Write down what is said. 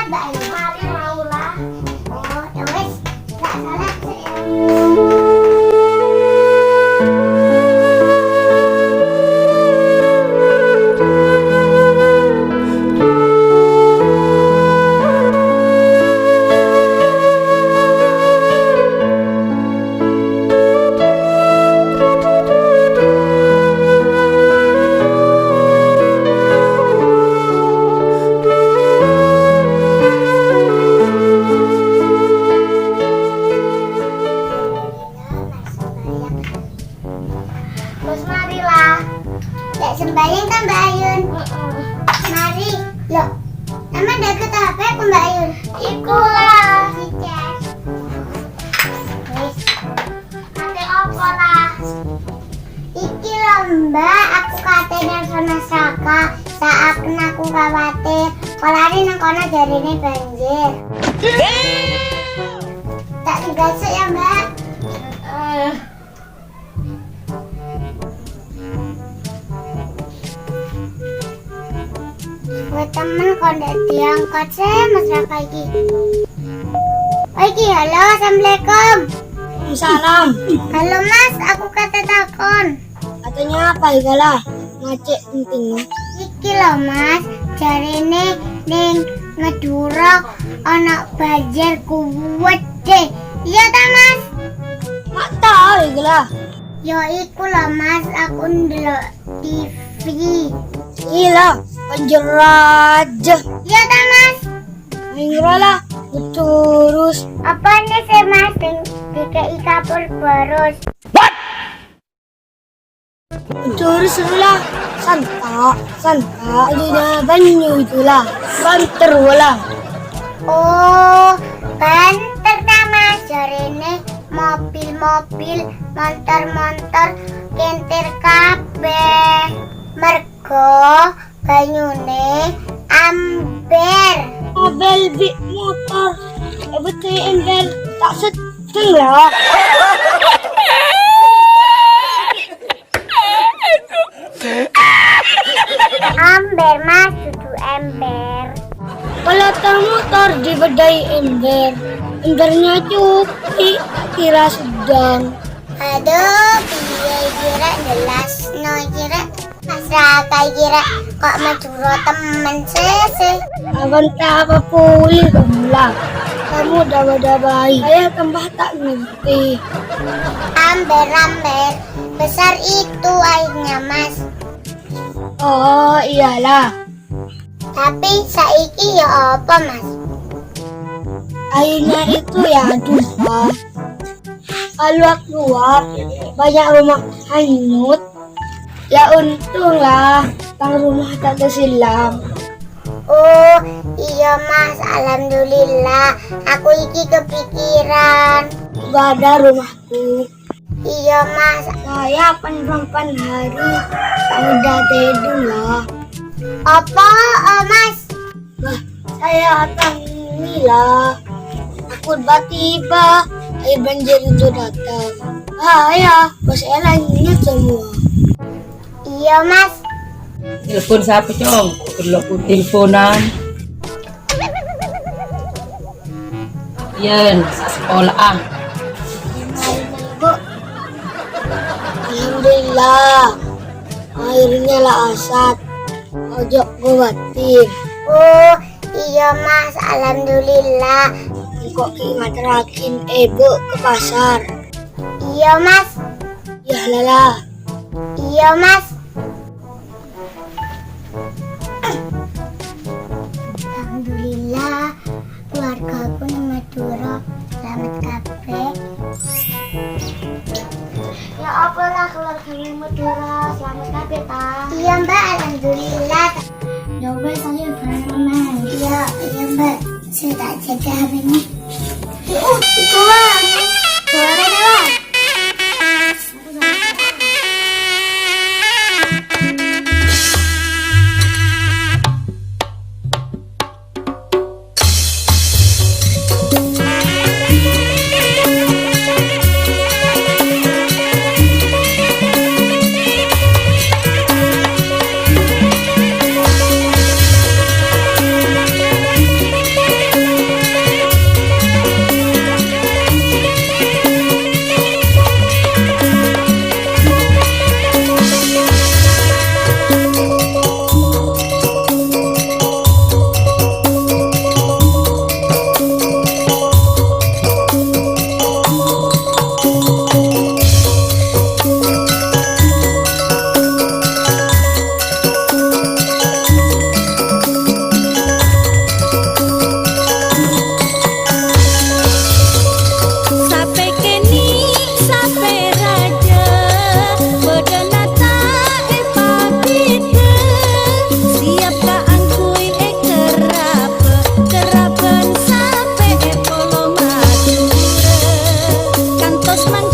salat Mbak Ayu. Mari maulah. Oh, ya wes. Gak salat saya. Terus marilah. Gak sembahyang kan Mbak Ayun? Mari. Loh, emang deket HP aku Mbak Ayun? Ikulah. Wes. Nanti apa lah? Iki lho Mbak, aku katanya sama Saka. Saat aku khawatir, kolari nang kono jarine banjir. Tak digasuk ya Mbak. Buat temen kok ndak diangkat sih Mas Raka iki. Oh iki, halo, assalamualaikum. Salam. Halo Mas, aku kata takon. Katanya apa igalah? Ngacek penting. Iki lho Mas, jarine ning Madura ana banjir kuwede. Iya ta Mas? Mak tahu igalah. Yo iku lho Mas, aku ndelok TV. Gila, banjir aja. Iya ta Mas? Ingra lah, terus. Apa nih sih Mas sing DKI kapur barus? Terus lah, santa. Ada banyu itulah, banter wala. Oh, banter ta Mas, jarine mobil-mobil, motor-motor kentir kabeh. Mergo banyune amber. Mobil big motor, betul ember tak seteng lah. Amber Mas, dudu ember. Kalau tak motor dibedai ember, embernya cukup kira sedang. Aduh, piye kira jelas no kira Mas Raka kira kok Madura temen sih. Abang tak apa pulih kamulah. Kamu dah baik. Saya tambah tak ngerti. Amber besar itu airnya Mas. Oh iyalah. Tapi saiki ya apa Mas? Airnya itu ya dua. Kalau keluar banyak rumah hanyut. Ya untunglah tang rumah tak tersilam. Oh iya Mas, alhamdulillah. Aku iki kepikiran. Gak ada rumahku. Iya Mas. Saya pan hari tak udah tidur lah. Apa Mas? Bah, saya akan inilah. Aku tiba air banjir itu datang. Ya, bos elangnya semua. Iya Mas. Telepon siapa cong? Perlu aku teleponan. Yan, sa sekolahan. Bu, alhamdulillah. Airnya lah asat. Ojo gobatin. Oh iya Mas, alhamdulillah. Kok ingat rakin ibu ke pasar. Iya Mas. Ya lala. Iya Mas. Alhamdulillah keluarga aku di Madura selamat kabeh. Ya apalah keluarga di Madura. Selamat kabeh ta. Iya Mbak, alhamdulillah. Ya wes saya berenang. Iya Mbak, saya tak jaga HP-nya. Itulah. Suara dewa. Terus